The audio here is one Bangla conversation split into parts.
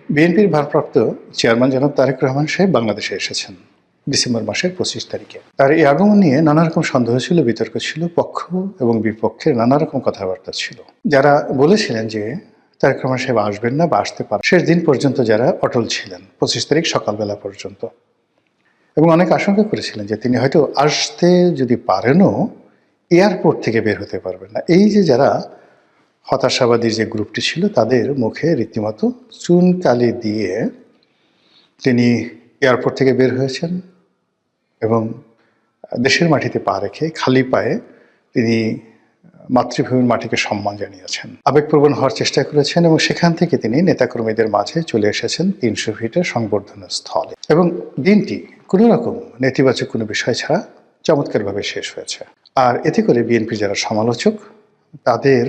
বিএনপির ভারপ্রাপ্ত চেয়ারম্যান জনাব তারেক রহমান সাহেব বাংলাদেশে এসেছেন ডিসেম্বর মাসের 25 তারিখে। তার এই আগমন নিয়ে নানা রকম সন্দেহ ছিল, বিতর্ক ছিল, পক্ষ এবং বিপক্ষের নানা রকম কথাবার্তা ছিল। যারা বলেছিলেন যে তারেক রহমান সাহেব আসবেন না বা আসতে পারেন, শেষ দিন পর্যন্ত যারা অটল ছিলেন 25 তারিখ সকালবেলা পর্যন্ত, এবং অনেক আশঙ্কা করেছিলেন যে তিনি হয়তো আসতে যদি পারেনও এয়ারপোর্ট থেকে বের হতে পারবেন না। এই যে যারা হতাশাবাদীর যে গ্রুপটি ছিল তাদের মুখে রীতিমতো চুনকালি দিয়ে তিনি এয়ারপোর্ট থেকে বের হয়েছেন এবং দেশের মাটিতে পা রেখে খালি পায়ে তিনি মাতৃভূমির মাটিকে সম্মান জানিয়েছেন, আবেগপ্রবণ হওয়ার চেষ্টা করেছেন এবং সেখান থেকে তিনি নেতাকর্মীদের মাঝে চলে এসেছেন 300 ফিটের সংবর্ধনা স্থলে। এবং দিনটি কোনো রকম নেতিবাচক কোনো বিষয় ছাড়া চমৎকারভাবে শেষ হয়েছে। আর এতে করে বিএনপির যারা সমালোচক তাদের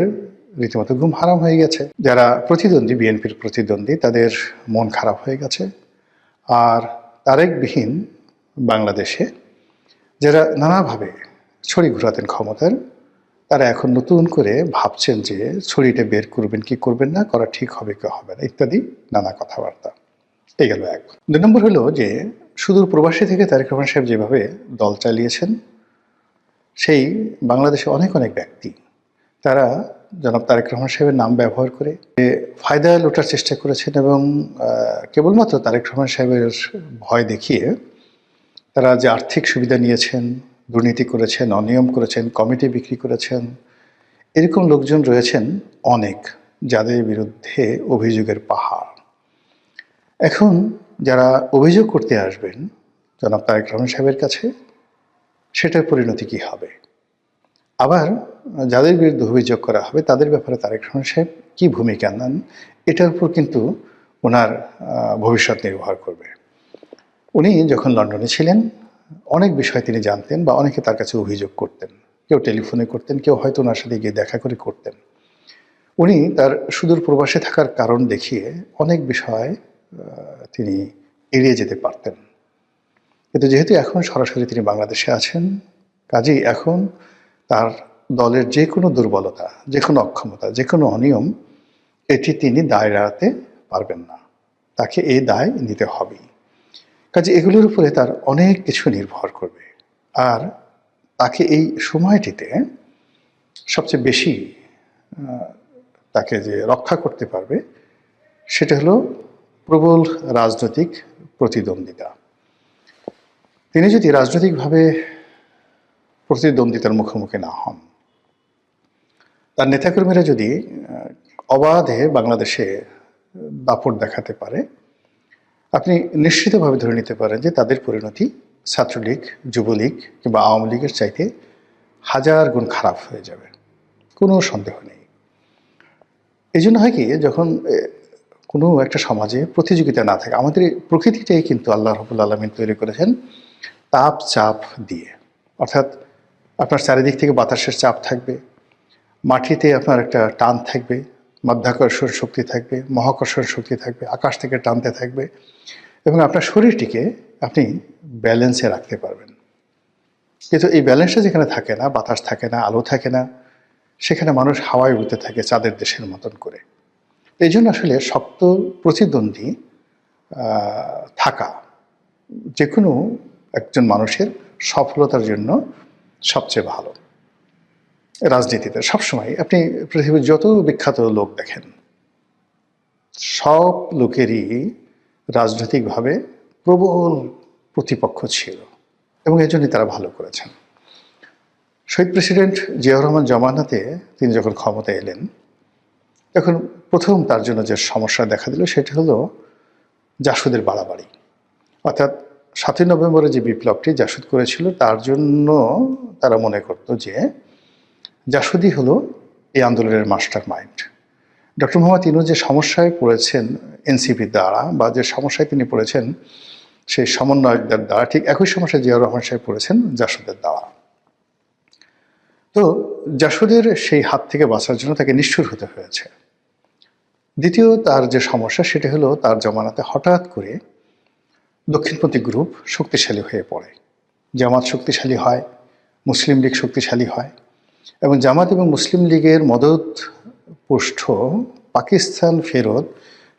রীতিমতো ঘুম হারাম হয়ে গেছে, যারা প্রতিদ্বন্দ্বী বিএনপির প্রতিদ্বন্দ্বী তাদের মন খারাপ হয়ে গেছে। আর তারেকবিহীন বাংলাদেশে যারা নানাভাবে ছড়ি ঘোরাতেন ক্ষমতার, তারা এখন নতুন করে ভাবছেন যে ছড়িটা বের করবেন কি করবেন না, করা ঠিক হবে কি হবে না ইত্যাদি নানা কথাবার্তা। এই গেল এক। 2 নম্বর হলো যে সুদূর প্রবাসী থেকে তারেক রহমান সাহেব যেভাবে দল চালিয়েছেন, সেই বাংলাদেশে অনেক অনেক ব্যক্তি তারা জনাব তারেক রহমান সাহেবের নাম ব্যবহার করে ফায়দা লোটার চেষ্টা করেছেন এবং কেবলমাত্র তারেক রহমান সাহেবের ভয় দেখিয়ে তারা যে আর্থিক সুবিধা নিয়েছেন, দুর্নীতি করেছেন, অনিয়ম করেছেন, কমিটি বিক্রি করেছেন, এরকম লোকজন রয়েছেন অনেক, যাদের বিরুদ্ধে অভিযোগের পাহাড়। এখন যারা অভিযোগ করতে আসবেন জনাব তারেক রহমান সাহেবের কাছে, সেটার পরিণতি কী হবে? আবার যাদের বিরুদ্ধে অভিযোগ করা হবে তাদের ব্যাপারে তারেক রহমান সাহেব কী ভূমিকা নেন, এটার উপর কিন্তু ওনার ভবিষ্যৎ নির্ভর করবে। উনি যখন লন্ডনে ছিলেন অনেক বিষয় তিনি জানতেন বা অনেকে তার কাছে অভিযোগ করতেন, কেউ টেলিফোনে করতেন, কেউ হয়তো ওনার সাথে গিয়ে দেখা করে করতেন। উনি তার সুদূর প্রবাসে থাকার কারণ দেখিয়ে অনেক বিষয় তিনি এড়িয়ে যেতে পারতেন। কিন্তু যেহেতু এখন সরাসরি তিনি বাংলাদেশে আছেন, কাজেই এখন তার দলের যে কোনো দুর্বলতা, যে কোনো অক্ষমতা, যে কোনো অনিয়ম, এটি তিনি দায় এড়াতে পারবেন না, তাকে এই দায় নিতে হবেই। কাজে এগুলোর উপরে তার অনেক কিছু নির্ভর করবে। আর তাকে এই সময়টিতে সবচেয়ে বেশি তাকে যে রক্ষা করতে পারবে সেটা হলো প্রবল রাজনৈতিক প্রতিদ্বন্দ্বিতা। তিনি যদি রাজনৈতিকভাবে প্রতিদ্বন্দ্বিতার মুখোমুখি না হন, তার নেতাকর্মীরা যদি অবাধে বাংলাদেশে দাপট দেখাতে পারে, আপনি নিশ্চিতভাবে ধরে নিতে পারেন যে তাদের পরিণতি ছাত্রলীগ, যুবলীগ কিংবা আওয়ামী লীগের চাইতে 1000 গুণ খারাপ হয়ে যাবে, কোনো সন্দেহ নেই। এই জন্য হয় কি, যখন কোনো একটা সমাজে প্রতিযোগিতা না থাকে, আমাদের প্রকৃতিটাই কিন্তু আল্লাহ রাব্বুল আলামিন তৈরি করেছেন তাপ চাপ দিয়ে। অর্থাৎ আপনার চারিদিক থেকে বাতাসের চাপ থাকবে, মাটিতে আপনার একটা টান থাকবে, মাধ্যাকর্ষণ শক্তি থাকবে, মহাকর্ষণ শক্তি থাকবে, আকাশ থেকে টানতে থাকবে, এবং আপনার শরীরটিকে আপনি ব্যালেন্সে রাখতে পারবেন। কিন্তু এই ব্যালেন্সটা যেখানে থাকে না, বাতাস থাকে না, আলো থাকে না, সেখানে মানুষ হাওয়ায় উড়তে থাকে চাঁদের দেশের মতন করে। এই জন্য আসলে শক্ত প্রতিদ্বন্দ্বী থাকা যে কোনো একজন মানুষের সফলতার জন্য সবচেয়ে ভালো। রাজনীতিতে সবসময় আপনি পৃথিবীর যত বিখ্যাত লোক দেখেন, সব লোকেরই রাজনৈতিকভাবে প্রবল প্রতিপক্ষ ছিল এবং এর জন্যই তারা ভালো করেছেন। শহীদ প্রেসিডেন্ট জিয়াউর রহমান জমানাতে তিনি যখন ক্ষমতায় এলেন, তখন প্রথম তার জন্য যে সমস্যা দেখা দিল সেটা হলো জাসদের বাড়াবাড়ি। অর্থাৎ 7ই নভেম্বরে যে বিপ্লবটি জাসদ করেছিল, তার জন্য তারা মনে করত যে জাসদই হলো এই আন্দোলনের master mind. Doctor Mohammad Yunus যে সমস্যায় পড়েছেন এনসিপির দ্বারা, বা যে সমস্যায় তিনি পড়েছেন সেই সমন্বয়কদের দ্বারা, ঠিক একই সমস্যায় জিয়াউর রহমান সাহেব পড়েছেন জাসদের দ্বারা। তো জাসদের সেই হাত থেকে বাঁচার জন্য তাকে নিষ্ঠুর হতে হয়েছে। দ্বিতীয় তার যে সমস্যা সেটা হলো তার জমানাতে হঠাৎ করে দক্ষিণপন্থী গ্রুপ শক্তিশালী হয়ে পড়ে। জামাত শক্তিশালী হয়, মুসলিম লীগ শক্তিশালী হয়, এবং জামাত এবং মুসলিম লীগের মদত পুষ্ট পাকিস্তান ফেরত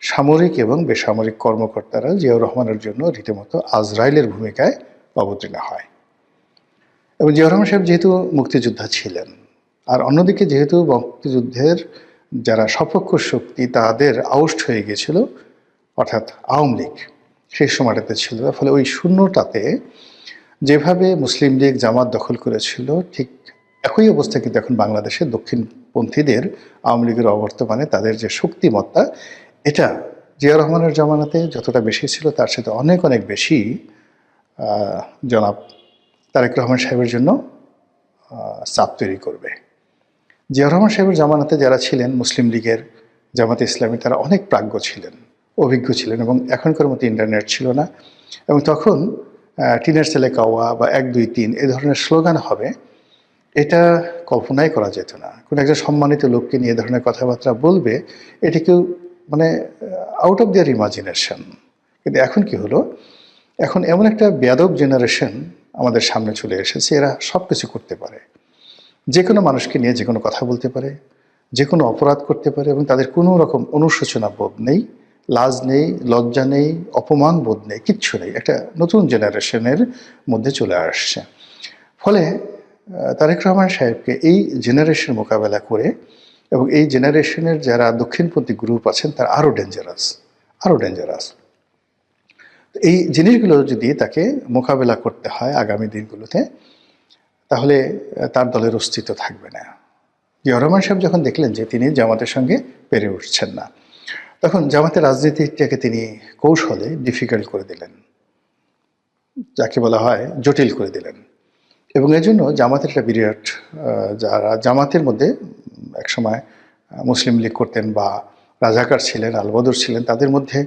সামরিক এবং বেসামরিক কর্মকর্তারা জিয়াউর রহমানের জন্য রীতিমতো আজরাইলের ভূমিকায় অবতীর্ণ হয়। এবং জিয়াউর রহমান সাহেব যেহেতু মুক্তিযোদ্ধা ছিলেন, আর অন্যদিকে যেহেতু মুক্তিযুদ্ধের যারা সপক্ষ শক্তি তাদের আউট হয়ে গিয়েছিল, অর্থাৎ আওয়ামী লীগ সেই সময়টাতে ছিল, ফলে ওই শূন্যটাতে যেভাবে মুসলিম লীগ জামাত দখল করেছিল ঠিক একই অবস্থা কিন্তু এখন বাংলাদেশের দক্ষিণপন্থীদের আওয়ামী লীগের অবর্তমানে তাদের যে শক্তিমত্তা, এটা জিয়া রহমানের জামানাতে যতটা বেশি ছিল তার সাথে অনেক অনেক বেশি জনাব তারেক রহমান সাহেবের জন্য চাপ তৈরি করবে। জিয়া রহমান সাহেবের জামানাতে যারা ছিলেন মুসলিম লীগের, জামাতে ইসলামী, তারা অনেক প্রাজ্ঞ ছিলেন, অভিজ্ঞ ছিলেন, এবং এখনকার মতো ইন্টারনেট ছিল না। এবং তখন টিনের ছেলে কাওয়া বা 1 2 3 এ ধরনের স্লোগান হবে, এটা কল্পনাই করা যেত না। কোনো একজন সম্মানিত লোককে নিয়ে এ ধরনের কথাবার্তা বলবে, এটা কেউ মানে আউট অফ দেয়ার ইমাজিনেশন। কিন্তু এখন কি হলো, এখন এমন একটা বেয়াদব জেনারেশন আমাদের সামনে চলে এসেছে, এরা সব কিছু করতে পারে, যে কোনো মানুষকে নিয়ে যে কোনো কথা বলতে পারে, যে কোনো অপরাধ করতে পারে, এবং তাদের কোনো রকম অনুশোচনা বোধ নেই, লাজ নেই, লজ্জা নেই, অপমান বোধ নেই, কিচ্ছু নেই। একটা নতুন জেনারেশনের মধ্যে চলে আসছে। ফলে তারেক রহমান সাহেবকে এই জেনারেশন মোকাবেলা করে, এবং এই জেনারেশনের যারা দক্ষিণপন্থী গ্রুপ আছেন তারা আরও ডেঞ্জারাস। এই জিনিসগুলো যদি তাকে মোকাবেলা করতে হয় আগামী দিনগুলোতে, তাহলে তার দলের অস্তিত্ব থাকবে না। জিয়া রহমান সাহেব যখন দেখলেন যে তিনি জামাতের সঙ্গে পেরে উঠছেন না, তখন জামাতের রাজনীতিটাকে তিনি কৌশলে ডিফিকাল্ট করে দিলেন, যাকে বলা হয় জটিল করে দিলেন। এবং এই জন্য জামাতের একটা বিরাট, যারা জামাতের মধ্যে একসময় মুসলিম লীগ করতেন বা রাজাকার ছিলেন, আলবদর ছিলেন, তাদের মধ্যে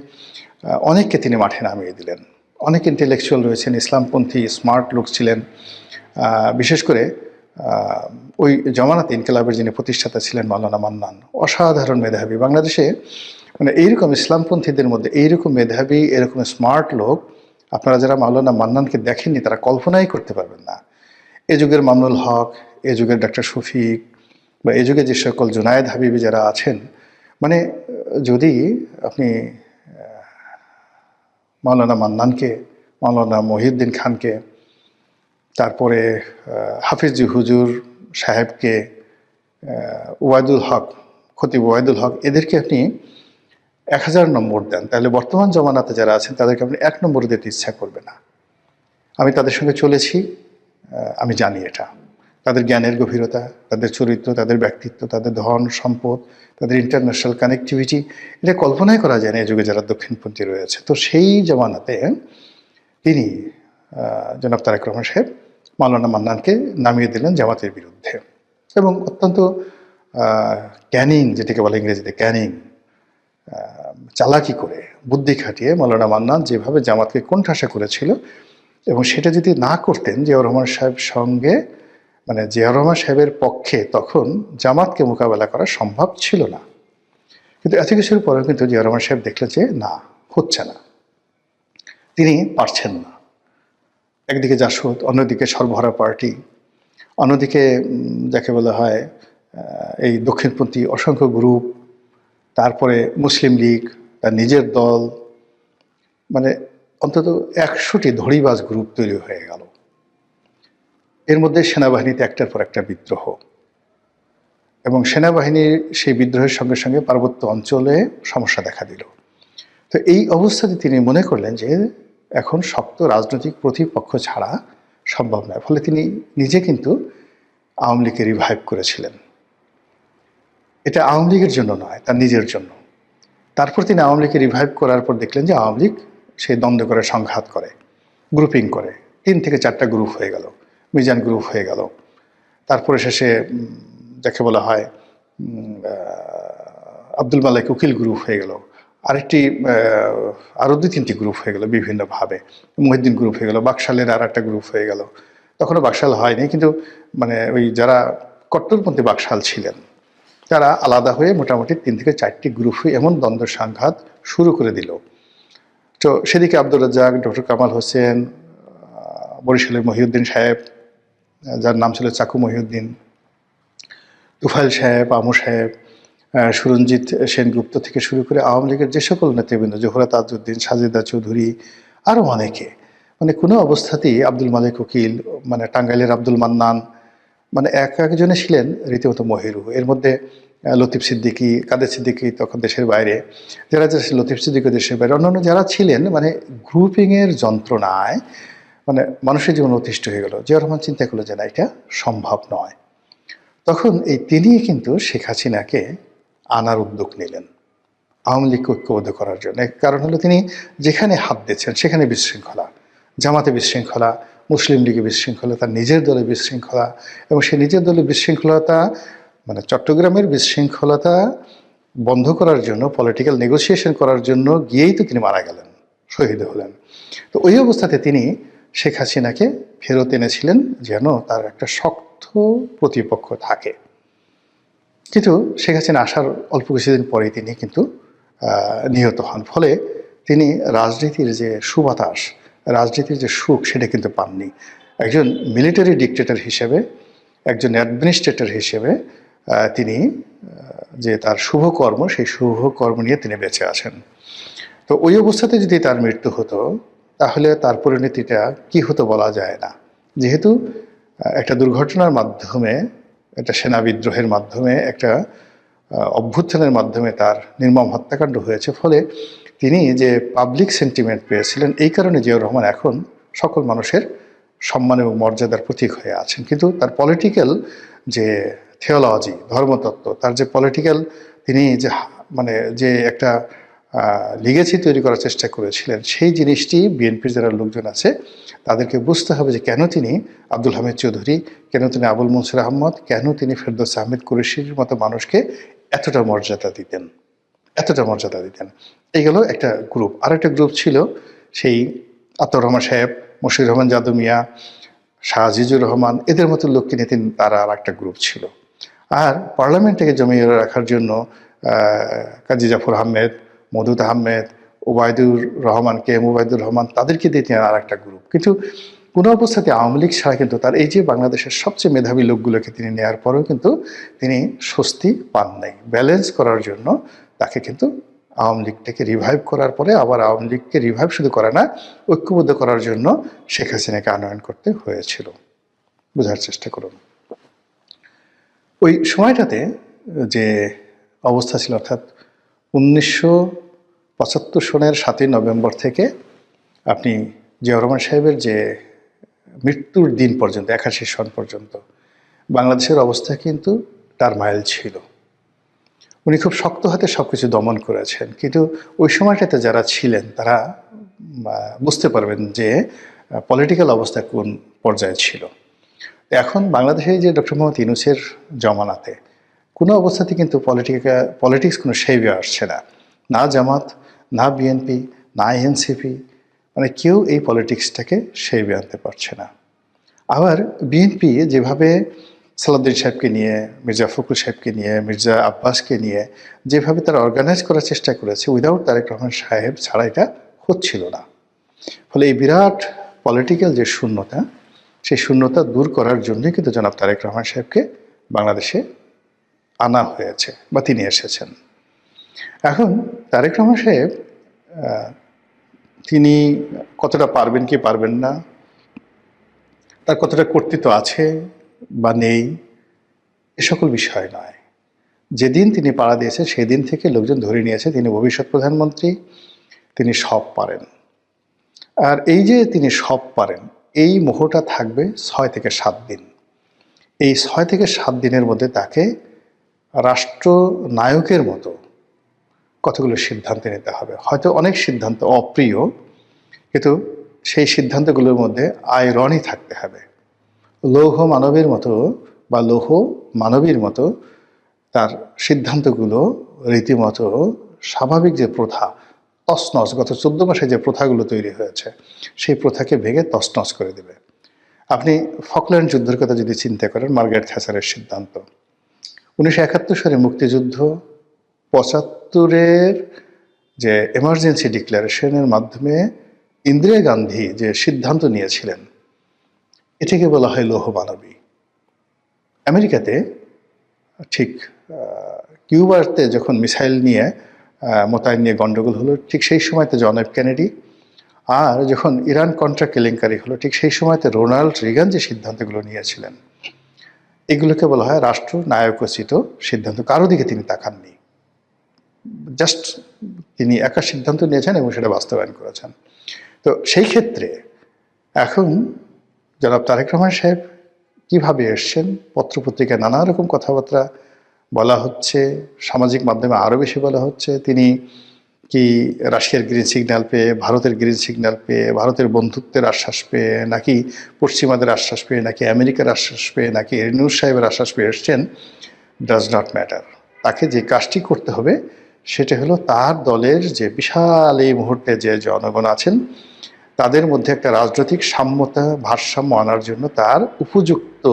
অনেককে তিনি মাঠে নামিয়ে দিলেন। অনেক ইন্টেলেকচুয়াল রয়েছেন, ইসলামপন্থী স্মার্ট লোক ছিলেন। বিশেষ করে ওই জমানাতে ইনকিলাবের যিনি প্রতিষ্ঠাতা ছিলেন মাওলানা মান্নান, অসাধারণ মেধাবী। বাংলাদেশে মানে এইরকম ইসলামপন্থীদের মধ্যে এইরকম মেধাবী, এরকম স্মার্ট লোক আপনারা যারা মাওলানা মান্নানকে দেখেননি তারা কল্পনাই করতে পারবেন না। এ যুগের মামুনুল হক, এ যুগের ডাক্তার শফিক, বা এ যুগে যে সকল জুনায়েদ হাবিবি যারা আছেন, মানে যদি আপনি মাওলানা মান্নানকে, মাওলানা মহিউদ্দিন খানকে, তারপরে হাফিজি হুজুর সাহেবকে, ওয়াইদুল হক, খতিব ওয়াইদুল হক, এদেরকে আপনি 1000 নম্বর দেন, তাহলে বর্তমান জমানাতে যারা আছেন তাদেরকে আপনি 1 নম্বর দিতে ইচ্ছা করবে না। আমি তাদের সঙ্গে চলেছি, আমি জানি এটা। তাদের জ্ঞানের গভীরতা, তাদের চরিত্র, তাদের ব্যক্তিত্ব, তাদের ধন সম্পদ, তাদের ইন্টারন্যাশনাল কানেক্টিভিটি, এটা কল্পনাই করা যায় না এই যুগে যারা দক্ষিণপন্থী রয়েছে। তো সেই জমানাতে তিনি জনাব তারেক রহমান সাহেব মাওলানা মান্নানকে নামিয়ে দিলেন জামাতের বিরুদ্ধে, এবং অত্যন্ত ক্যানিং, যেটাকে বলে ইংরেজিতে ক্যানিং, চালাকি করে, বুদ্ধি খাটিয়ে মাওলানা মান্নান যেভাবে জামাতকে কোণঠাসা করেছিল, এবং সেটা যদি না করতেন জিয়াউর রহমান সাহেব সঙ্গে, মানে জিয়াউর রহমান সাহেবের পক্ষে তখন জামাতকে মোকাবেলা করা সম্ভব ছিল না। কিন্তু এত কিছুর পরেও কিন্তু জিয়াউর রহমান সাহেব দেখলেন যে না, হচ্ছে না, তিনি পারছেন না। একদিকে জাসদ, অন্যদিকে সর্বহারা পার্টি, অন্যদিকে যাকে বলা হয় এই দক্ষিণপন্থী অসংখ্য গ্রুপ, তারপরে মুসলিম লীগ, তার নিজের দল, মানে অন্তত 100টি ধড়িবাজ গ্রুপ তৈরি হয়ে গেল। এর মধ্যে সেনাবাহিনীতে একটার পর একটা বিদ্রোহ, এবং সেনাবাহিনীর সেই বিদ্রোহের সঙ্গে সঙ্গে পার্বত্য অঞ্চলে সমস্যা দেখা দিল। তো এই অবস্থাতে তিনি মনে করলেন যে এখন শক্ত রাজনৈতিক প্রতিপক্ষ ছাড়া সম্ভব নয়। ফলে তিনি নিজে কিন্তু আওয়ামী লীগকে রিভাইভ করেছিলেন। এটা আওয়ামী লীগের জন্য নয়, তার নিজের জন্য। তারপর তিনি আওয়ামী লীগকে রিভাইভ করার পর দেখলেন যে আওয়ামী লীগ সেই দ্বন্দ্ব করে, সংঘাত করে, গ্রুপিং করে, 3 থেকে 4টা গ্রুপ হয়ে গেল, মিজান গ্রুপ হয়ে গেল। তারপরে শেষে যাকে বলা হয় আব্দুল মালেক উকিল গ্রুপ হয়ে গেল, আরেকটি আরও 2-3টি গ্রুপ হয়ে গেল বিভিন্নভাবে, মহিউদ্দিন গ্রুপ হয়ে গেল, বাকশালের আর একটা গ্রুপ হয়ে গেল। তখনও বাকশাল হয়নি, কিন্তু মানে ওই যারা কট্টরপন্থী বাকশাল ছিলেন তারা আলাদা হয়ে মোটামুটি 3 থেকে 4টি গ্রুপ হয়ে এমন দ্বন্দ্ব সংঘাত শুরু করে দিল। তো সেদিকে আব্দুর রাজ্জাক, ডক্টর কামাল হোসেন, বরিশালের মহিউদ্দিন সাহেব যার নাম ছিল চাকু মহিউদ্দিন, তুফাইল সাহেব, আমু সাহেব, সুরঞ্জিত সেনগুপ্ত থেকে শুরু করে আওয়ামী লীগের যে সকল নেতৃবৃন্দ, জোহরা তাজউদ্দিন, সাজেদা চৌধুরী, আরও অনেকে, মানে কোনো অবস্থাতেই আব্দুল মালিক উকিল, মানে টাঙ্গাইলের আব্দুল মান্নান, মানে একজনে ছিলেন রীতিমতো মহিরু। এর মধ্যে লতিফ সিদ্দিকী, কাদের সিদ্দিকী তখন দেশের বাইরে, যারা লতিফ সিদ্দিকী দেশের বাইরে, অন্যান্য যারা ছিলেন, মানে গ্রুপিংয়ের যন্ত্রণায় মানে মানুষের জীবন অতিষ্ঠ হয়ে গেল। জিয়াউর রহমান চিন্তা করলো যে না, এটা সম্ভব নয়। তখন তিনি কিন্তু শেখ হাসিনাকে আনার উদ্যোগ নিলেন আওয়ামী লীগকে ঐক্যবদ্ধ করার জন্য। কারণ হলো তিনি যেখানে হাত দিচ্ছেন সেখানে বিশৃঙ্খলা, জামাতে বিশৃঙ্খলা, মুসলিম লীগে বিশৃঙ্খলা, তার নিজের দলে বিশৃঙ্খলা, এবং সে নিজের দলে বিশৃঙ্খলতা, মানে চট্টগ্রামের বিশৃঙ্খলতা বন্ধ করার জন্য, পলিটিক্যাল নেগোসিয়েশন করার জন্য গিয়েই তো তিনি মারা গেলেন, শহীদ হলেন। তো ওই অবস্থাতে তিনি শেখ হাসিনাকে ফেরত এনেছিলেন যেন তার একটা শক্ত প্রতিপক্ষ থাকে। কিন্তু শেখ হাসিনা আসার অল্প কিছুদিন পরেই তিনি কিন্তু নিহত হন। ফলে তিনি রাজনীতির যে সুবাতাস, রাজনীতির যে সুখ, সেটা কিন্তু পাননি। একজন মিলিটারি ডিক্টেটর হিসেবে, একজন অ্যাডমিনিস্ট্রেটর হিসেবে তিনি যে তার শুভকর্ম, সেই শুভকর্ম নিয়ে তিনি বেঁচে আছেন। তো ওই অবস্থাতে যদি তার মৃত্যু হতো, তাহলে তার পরিণতিটা কি হতো বলা যায় না। যেহেতু একটা দুর্ঘটনার মাধ্যমে, একটা সেনা বিদ্রোহের মাধ্যমে, একটা অভ্যুত্থানের মাধ্যমে তার নির্মম হত্যাকাণ্ড হয়েছে, ফলে তিনি যে পাবলিক সেন্টিমেন্ট পেয়েছিলেন, এই কারণে জিয়াউর রহমান এখন সকল মানুষের সম্মান এবং মর্যাদার প্রতীক হয়ে আছেন। কিন্তু তার পলিটিক্যাল যে থিওলজি, ধর্মতত্ত্ব, তার যে পলিটিক্যাল, তিনি যে মানে যে একটা লিগেসি তৈরি করার চেষ্টা করেছিলেন, সেই জিনিসটি বিএনপির যারা লোকজন আছে তাদেরকে বুঝতে হবে যে কেন তিনি আব্দুল হামিদ চৌধুরী, কেন তিনি আবুল মনসুর আহমদ, কেন তিনি ফেরদৌস আহমেদ কুরেশির মতো মানুষকে এতটা মর্যাদা দিতেন, এতটা মর্যাদা দিতেন। এইগুলো একটা গ্রুপ। আরেকটা গ্রুপ ছিল সেই আতাউর রহমান সাহেব, মশিউর রহমান যাদু মিয়া, শাহ আজিজুর রহমান, এদের মতো লোককে নিয়ে তারা আর একটা গ্রুপ ছিল। আর পার্লামেন্টকে জমিয়ে রাখার জন্য কাজী জাফর আহমেদ, মধুদ আহমেদ, ওবায়দুর রহমান, কে এম ওবায়দুর রহমান, তাদেরকে দিয়ে তিনি আর একটা গ্রুপ। কিন্তু কোনো অবস্থাতে আওয়ামী লীগ ছাড়া কিন্তু তার এই যে বাংলাদেশের সবচেয়ে মেধাবী লোকগুলোকে তিনি নেওয়ার পরেও কিন্তু তিনি স্বস্তি পান নাই। ব্যালেন্স করার জন্য তাকে কিন্তু আওয়ামী লীগটাকে রিভাইভ করার পরে আবার আওয়ামী লীগকে রিভাইভ শুধু করে না, ঐক্যবদ্ধ করার জন্য শেখ হাসিনাকে আনয়ন করতে হয়েছিল। বোঝার চেষ্টা করুন। ওই সময়টাতে যে অবস্থা ছিল, অর্থাৎ 1975 সনের 7ই নভেম্বর থেকে আপনি জিয়াউর রহমান সাহেবের যে মৃত্যুর দিন পর্যন্ত, 81 সন পর্যন্ত বাংলাদেশের অবস্থা কিন্তু টারমাইল ছিল। উনি খুব শক্ত হাতে সব কিছু দমন করেছেন। কিন্তু ওই সময়টাতে যারা ছিলেন তারা বুঝতে পারবেন যে পলিটিক্যাল অবস্থা কোন পর্যায়ে ছিল। এখন বাংলাদেশে যে ডক্টর মোহাম্মদ ইউনূসের জমানাতে কোনো অবস্থাতে কিন্তু পলিটিক্স কোনো সেভে আসছে না। না জামাত, না বিএনপি, না এনসিপি, মানে কেউ এই পলিটিক্সটাকে সেভে আনতে পারছে না। আবার বিএনপি যেভাবে সালাউদ্দিন সাহেবকে নিয়ে, মির্জা ফখরুল সাহেবকে নিয়ে, মির্জা আব্বাসকে নিয়ে যেভাবে তারা অর্গানাইজ করার চেষ্টা করেছে, উইদাউট তারেক রহমান সাহেব ছাড়া এটা হচ্ছিল না। ফলে এই বিরাট পলিটিক্যাল যে শূন্যতা, সেই শূন্যতা দূর করার জন্যই কিন্তু জনাব তারেক রহমান সাহেবকে বাংলাদেশে আনা হয়েছে বা তিনি এসেছেন। এখন তারেক রহমান সাহেব তিনি কতটা পারবেন কি পারবেন না, তার কতটা কর্তৃত্ব আছে বা নেই, এ সকল বিষয় নয়। যেদিন তিনি পাড়া দিয়েছে সেদিন থেকে লোকজন ধরে নিয়েছে তিনি ভবিষ্যৎ প্রধানমন্ত্রী, তিনি সব পারেন। আর এই যে তিনি সব পারেন, এই মোহটা থাকবে 6 থেকে 7 দিন। এই 6 থেকে 7 দিনের মধ্যে তাকে রাষ্ট্রনায়কের মতো কতগুলো সিদ্ধান্ত নিতে হবে। হয়তো অনেক সিদ্ধান্ত অপ্রিয়, কিন্তু সেই সিদ্ধান্তগুলোর মধ্যে আয়রনই থাকতে হবে। লৌহ মানবের মতো বা লৌহ মানবীর মতো তার সিদ্ধান্তগুলো রীতিমতো স্বাভাবিক যে প্রথা, তছনছ, গত 14 মাসে যে প্রথাগুলো তৈরি হয়েছে, সেই প্রথাকে ভেঙে তছনছ করে দেবে। আপনি ফকল্যান্ড যুদ্ধের কথা যদি চিন্তা করেন, মার্গারেট থ্যাচারের সিদ্ধান্ত, 1971 সালে মুক্তিযুদ্ধ, 75-এর যে এমার্জেন্সি ডিক্লারেশনের মাধ্যমে ইন্দিরা গান্ধী যে সিদ্ধান্ত নিয়েছিলেন, এটাকে বলা হয় লৌহ মানবী। আমেরিকাতে ঠিক কিউবাতে যখন মিসাইল নিয়ে মোতায়েন নিয়ে গণ্ডগোল হলো, ঠিক সেই সময়তে জন এফ কেনেডি, আর যখন ইরান কন্ট্রা কেলেঙ্কারি হলো, ঠিক সেই সময়তে রোনাল্ড রিগান যে সিদ্ধান্তগুলো নিয়েছিলেন, এগুলোকে বলা হয় রাষ্ট্র নায়কোচিত সিদ্ধান্ত। কারো দিকে তিনি তাকাননি, জাস্ট তিনি একা সিদ্ধান্ত নিয়েছেন এবং সেটা বাস্তবায়ন করেছেন। তো সেই ক্ষেত্রে এখন জনাব তারেক রহমান সাহেব কীভাবে এসছেন, পত্রপত্রিকায় নানা রকম কথাবার্তা বলা হচ্ছে, সামাজিক মাধ্যমে আরও বেশি বলা হচ্ছে। তিনি কি রাশিয়ার গ্রিন সিগন্যাল পেয়ে, ভারতের গ্রিন সিগন্যাল পেয়ে, ভারতের বন্ধুত্বের আশ্বাস পেয়ে, নাকি পশ্চিমাদের আশ্বাস পেয়ে, নাকি আমেরিকার আশ্বাস পেয়ে, নাকি এরনুর সাহেবের আশ্বাস পেয়ে এসছেন, ডাজ নট ম্যাটার। তাকে যে কাজটি করতে হবে সেটা হলো তার দলের যে বিশাল এই মুহূর্তে যে জনগণ আছেন তাদের মধ্যে একটা রাজনৈতিক সাম্যতা, ভারসাম্য আনার জন্য তার উপযুক্ত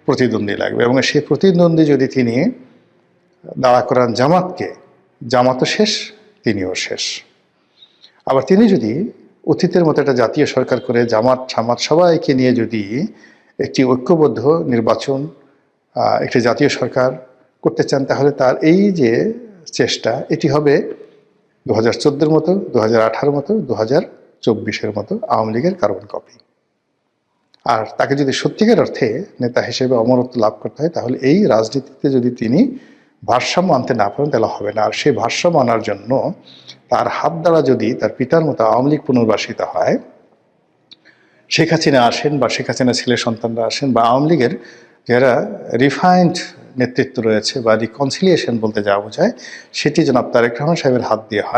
প্রতিদ্বন্দ্বী লাগবে। এবং সেই প্রতিদ্বন্দ্বী যদি তিনি দাঁড়া করান জামাতকে, জামাতও শেষ, তিনিও শেষ। আবার তিনি যদি অতীতের মতো একটা জাতীয় সরকার করে জামাত সামাত সবাইকে নিয়ে যদি একটি ঐক্যবদ্ধ নির্বাচন, একটি জাতীয় সরকার করতে চান, তাহলে তার এই যে চেষ্টা, এটি হবে 2014-এর মতো, 2018-এর মতো, 2024-এর মতো আওয়ামী লীগের কার্বন কপি। আর তাকে যদি সত্যিকার অর্থে নেতা হিসেবে অমরত্ব লাভ করতে হয়, তাহলে এই রাজনীতিতে যদি তিনি ভারসাম্য আনতে না পারেন তাহলে হবে না। আর সেই ভারসাম্য আনার জন্য তার হাত দ্বারা যদি তার পিতার মতো আওয়ামী লীগ পুনর্বাসিত হয়, শেখ হাসিনা আসেন বা শেখ হাসিনা ছেলে সন্তানরা আসেন, বা আওয়ামী লীগের যারা রিফাইন্ড নেতৃত্ব রয়েছে বা রিকনসিলিয়েশন বলতে যা বোঝায়, সেটি জনাব তারেক রহমান সাহেবের হাত দিয়ে হয়।